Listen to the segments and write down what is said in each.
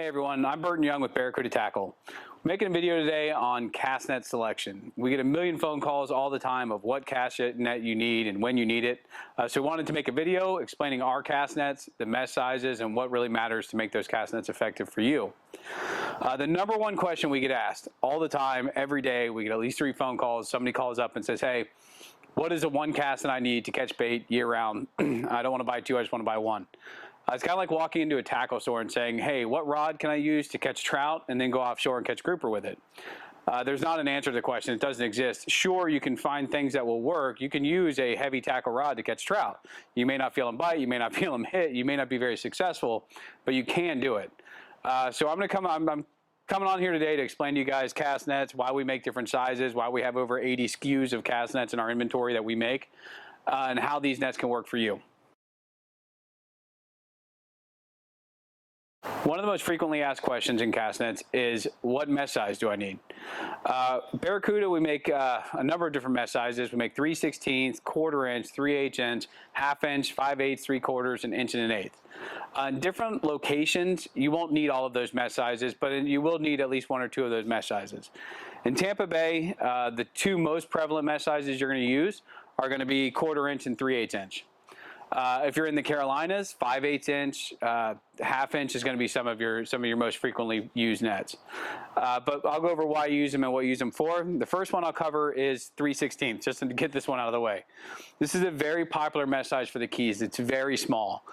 Hey everyone, I'm Burton Young with Barracuda Tackle. We're making a video today on cast net selection. We get a million phone calls all the time of what cast net you need and when you need it. So we wanted to make a video explaining our cast nets, the mesh sizes, and what really matters to make those cast nets effective for you. The number one question we get asked all the time, every day, we get at least 3 phone calls. Somebody calls up and says, hey, what is the one cast that I need to catch bait year round? I don't want to buy 2, I just want to buy 1. It's kind of like walking into a tackle store and saying, hey, what rod can I use to catch trout and then go offshore and catch grouper with it? There's not an answer to the question. It doesn't exist. Sure, you can find things that will work. You can use a heavy tackle rod to catch trout. You may not feel them bite. You may not feel them hit. You may not be very successful, but you can do it. So I'm coming on here today to explain to you guys cast nets, why we make different sizes, why we have over 80 SKUs of cast nets in our inventory that we make, and how these nets can work for you. One of the most frequently asked questions in cast nets is, what mesh size do I need? Barracuda, we make a number of different mesh sizes. We make 3/16, 1/4 inch, 3/8 inch, 1/2 inch, 5/8, 3/4, an inch and 1/8. In different locations, you won't need all of those mesh sizes, but you will need at least 1 or 2 of those mesh sizes. In Tampa Bay, the 2 most prevalent mesh sizes you're going to use are going to be 1/4 inch and 3/8 inch. If you're in the Carolinas, 5/8 inch, 1/2 inch is going to be some of your most frequently used nets. But I'll go over why you use them and what you use them for. The first one I'll cover is 3/16, just to get this one out of the way. This is a very popular mesh size for the Keys. It's very small.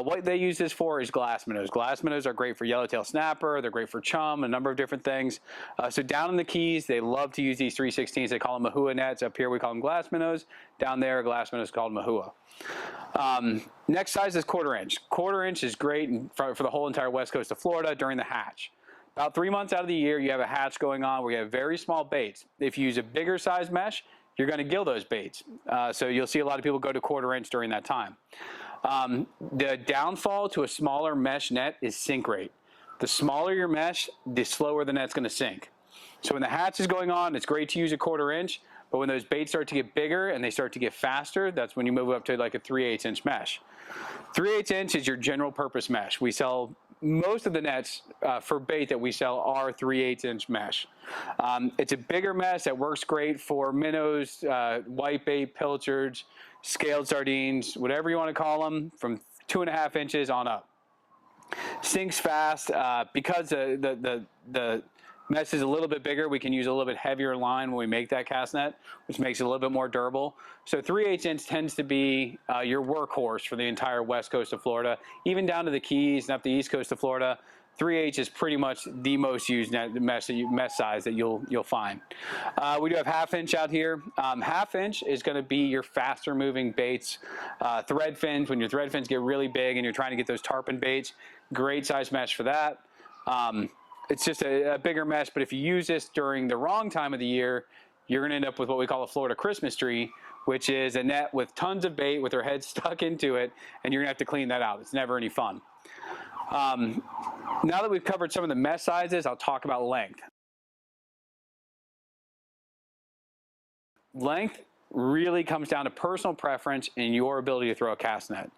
What they use this for is glass minnows. Glass minnows are great for yellowtail snapper. They're great for chum, a number of different things. So down in the Keys, they love to use these 3/16s. They call them mahua nets. Up here, we call them glass minnows. Down there, glass minnows called mahua. Next size is 1/4 inch. 1/4 inch is great for the whole entire west coast of Florida during the hatch. About 3 months out of the year, you have a hatch going on where you have very small baits. If you use a bigger size mesh, you're going to gill those baits. So you'll see a lot of people go to 1/4 inch during that time. The downfall to a smaller mesh net is sink rate. The smaller your mesh, the slower the net's going to sink. So when the hatch is going on, it's great to use a 1/4 inch, but when those baits start to get bigger and they start to get faster, that's when you move up to like a 3/8 inch mesh. 3/8 inch is your general purpose mesh. We sell most of the nets for bait that we sell are 3/8 inch mesh. It's a bigger mesh that works great for minnows, whitebait, pilchards, scaled sardines, whatever you want to call them, from 2.5 inches on up. Sinks fast because the mesh is a little bit bigger. We can use a little bit heavier line when we make that cast net, which makes it a little bit more durable. So 3/8 inch tends to be your workhorse for the entire west coast of Florida, even down to the Keys and up the east coast of Florida. 3/8 is pretty much the most used mesh size that you'll find. We do have 1/2 inch out here. 1/2 inch is going to be your faster moving baits. Thread fins, when your thread fins get really big and you're trying to get those tarpon baits, great size mesh for that. It's just a bigger mesh, but if you use this during the wrong time of the year, you're going to end up with what we call a Florida Christmas tree, which is a net with tons of bait with their head stuck into it, and you're going to have to clean that out. It's never any fun. Now that we've covered some of the mesh sizes, I'll talk about length. Length really comes down to personal preference and your ability to throw a cast net.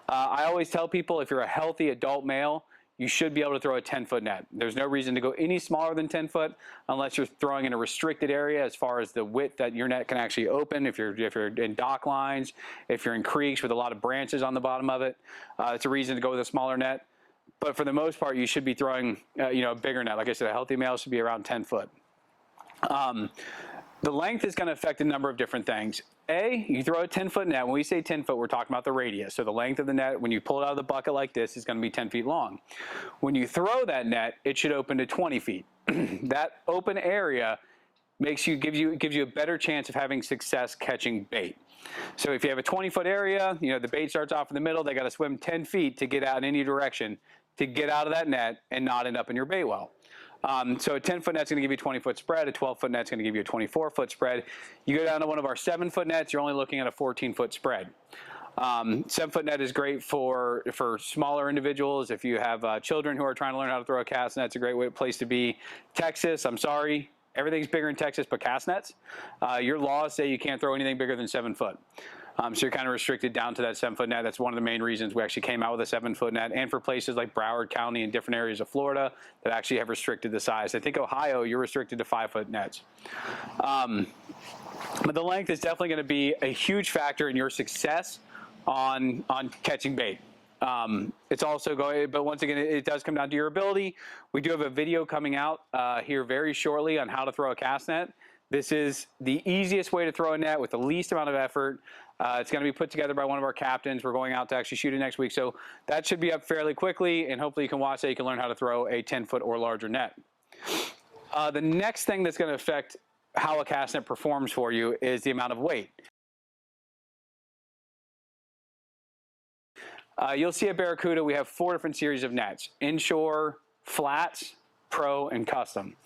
I always tell people, if you're a healthy adult male, you should be able to throw a 10-foot net. There's no reason to go any smaller than 10 foot unless you're throwing in a restricted area as far as the width that your net can actually open. If you're in dock lines, if you're in creeks with a lot of branches on the bottom of it, it's a reason to go with a smaller net. But for the most part, you should be throwing a bigger net. Like I said, a healthy male should be around 10 foot. The length is going to affect a number of different things. You throw a 10-foot net. When we say 10 foot, we're talking about the radius. So the length of the net, when you pull it out of the bucket like this, is going to be 10 feet long. When you throw that net, it should open to 20 feet. That open area gives you a better chance of having success catching bait. So if you have a 20-foot area, the bait starts off in the middle. They got to swim 10 feet to get out in any direction to get out of that net and not end up in your bait well. So a 10-foot net's going to give you a 20-foot spread. A 12-foot net's going to give you a 24-foot spread. You go down to one of our 7-foot nets, you're only looking at a 14-foot spread. 7-foot net is great for smaller individuals. If you have children who are trying to learn how to throw a cast net, it's a great place to be. Texas, I'm sorry, everything's bigger in Texas but cast nets. Your laws say you can't throw anything bigger than 7 foot. So you're kind of restricted down to that 7-foot net. That's one of the main reasons we actually came out with a 7-foot net. And for places like Broward County and different areas of Florida that actually have restricted the size. I think Ohio, you're restricted to 5-foot nets. But the length is definitely going to be a huge factor in your success on catching bait. It's also going, but once again, it does come down to your ability. We do have a video coming out here very shortly on how to throw a cast net. This is the easiest way to throw a net with the least amount of effort. It's going to be put together by one of our captains. We're going out to actually shoot it next week. So that should be up fairly quickly, and hopefully you can watch that. You can learn how to throw a 10-foot or larger net. The next thing that's going to affect how a cast net performs for you is the amount of weight. You'll see at Barracuda we have 4 different series of nets: inshore, flats, pro, and custom.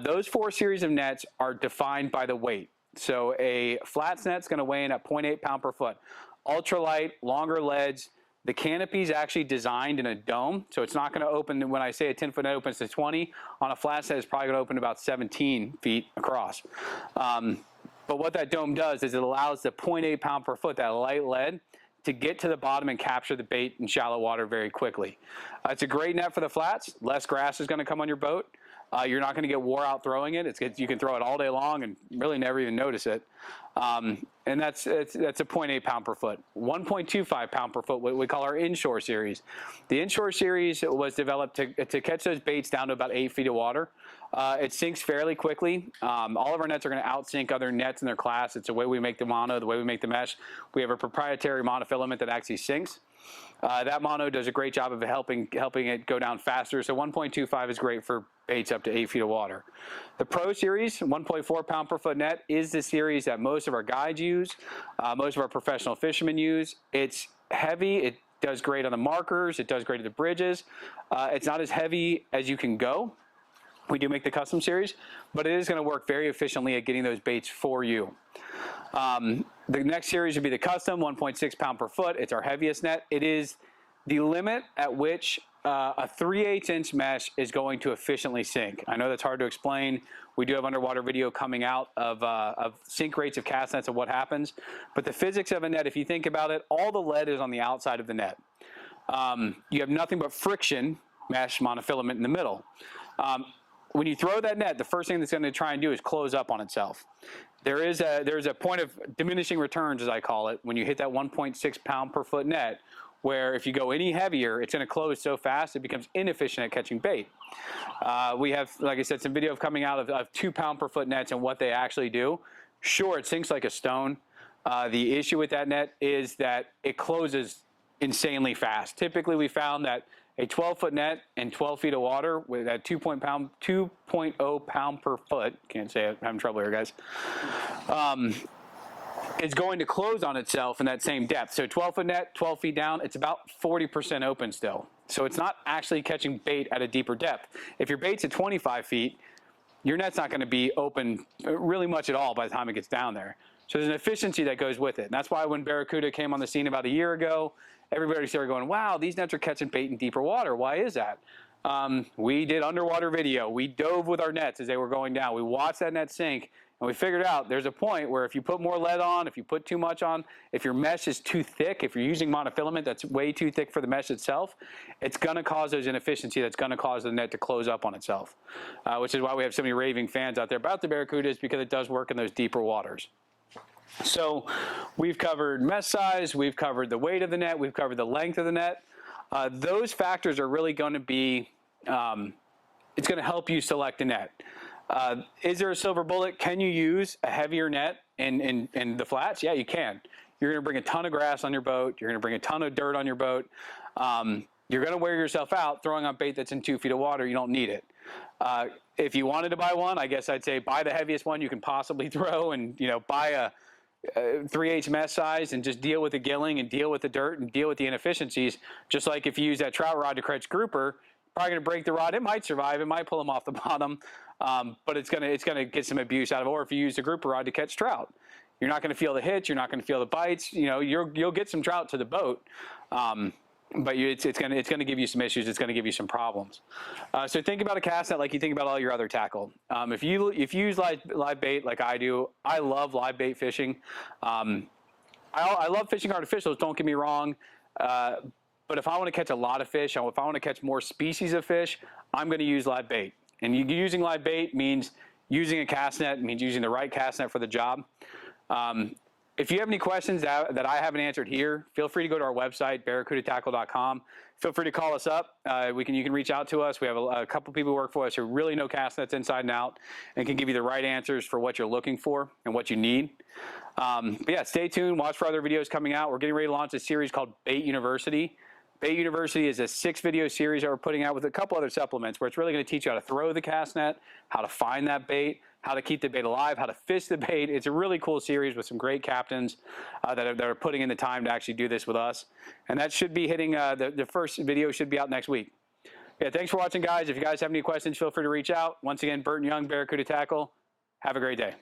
Those 4 series of nets are defined by the weight. So a flats net's going to weigh in at 0.8 pound per foot. Ultralight, longer leads. The canopy is actually designed in a dome, so it's not going to open. When I say a 10-foot net opens to 20, on a flats net it's probably going to open about 17 feet across. But what that dome does is it allows the 0.8 pound per foot, that light lead, to get to the bottom and capture the bait in shallow water very quickly. It's a great net for the flats. Less grass is going to come on your boat. You're not going to get wore out throwing it. You can throw it all day long and really never even notice it. And that's a 0.8 pound per foot. 1.25 pound per foot, what we call our inshore series. The inshore series was developed to catch those baits down to about 8 feet of water. It sinks fairly quickly. All of our nets are going to outsink other nets in their class. It's the way we make the mono, the way we make the mesh. We have a proprietary monofilament that actually sinks. That mono does a great job of helping it go down faster. So 1.25 is great for baits up to 8 feet of water. The Pro Series, 1.4 pound per foot net, is the series that most of our guides use, most of our professional fishermen use. It's heavy. It does great on the markers. It does great at the bridges. It's not as heavy as you can go. We do make the custom series, but it is going to work very efficiently at getting those baits for you. The next series would be the custom, 1.6 pound per foot. It's our heaviest net. It is the limit at which a 3/8 inch mesh is going to efficiently sink. I know that's hard to explain. We do have underwater video coming out of sink rates of cast nets and what happens. But the physics of a net, if you think about it, all the lead is on the outside of the net. You have nothing but friction, mesh, monofilament in the middle. When you throw that net, the first thing that's going to try and do is close up on itself. There's a point of diminishing returns, as I call it, when you hit that 1.6 pound per foot net, where if you go any heavier, it's going to close so fast it becomes inefficient at catching bait. We have, like I said, some video coming out of 2 pound per foot nets and what they actually do. Sure, it sinks like a stone. The issue with that net is that it closes insanely fast. Typically, we found that a 12-foot net and 12 feet of water with that 2.0 pound per foot, can't say it, I'm having trouble here, guys, is going to close on itself in that same depth. So 12-foot net, 12 feet down, it's about 40% open still. So it's not actually catching bait at a deeper depth. If your bait's at 25 feet, your net's not going to be open really much at all by the time it gets down there. So there's an efficiency that goes with it. And that's why when Barracuda came on the scene about a year ago, everybody started going, wow, these nets are catching bait in deeper water. Why is that? We did underwater video. We dove with our nets as they were going down. We watched that net sink, and we figured out there's a point where if you put more lead on, if you put too much on, if your mesh is too thick, if you're using monofilament that's way too thick for the mesh itself, it's going to cause those inefficiencies. That's going to cause the net to close up on itself, which is why we have so many raving fans out there about the Barracuda, is because it does work in those deeper waters. So we've covered mesh size, we've covered the weight of the net, we've covered the length of the net. Those factors are really going to be, it's going to help you select a net. Is there a silver bullet? Can you use a heavier net in the flats? Yeah, you can. You're going to bring a ton of grass on your boat. You're going to bring a ton of dirt on your boat. You're going to wear yourself out throwing on bait that's in 2 feet of water. You don't need it. If you wanted to buy one, I guess I'd say buy the heaviest one you can possibly throw, and buy a 3/8 mesh size and just deal with the gilling and deal with the dirt and deal with the inefficiencies. Just like if you use that trout rod to catch grouper, probably going to break the rod. It might survive. It might pull them off the bottom, but it's gonna get some abuse out of it. Or if you use a grouper rod to catch trout, you're not going to feel the hits. You're not going to feel the bites. You'll get some trout to the boat. But it's going to give you some issues. It's going to give you some problems. So think about a cast net like you think about all your other tackle. If you use live bait like I do, I love live bait fishing. I love fishing artificials, don't get me wrong. But if I want to catch a lot of fish, or if I want to catch more species of fish, I'm going to use live bait. And using live bait means using a cast net, means using the right cast net for the job. If you have any questions that I haven't answered here, feel free to go to our website, barracudatackle.com. Feel free to call us up. You can reach out to us. We have a couple people who work for us who really know cast nets inside and out and can give you the right answers for what you're looking for and what you need. But yeah, stay tuned. Watch for other videos coming out. We're getting ready to launch a series called Bait University. Bait University is a 6-video series that we're putting out with a couple other supplements where it's really going to teach you how to throw the cast net, how to find that bait, how to keep the bait alive, how to fish the bait. It's a really cool series with some great captains that are putting in the time to actually do this with us. And that should be hitting, the first video should be out next week. Yeah, thanks for watching, guys. If you guys have any questions, feel free to reach out. Once again, Burton Young, Barracuda Tackle. Have a great day.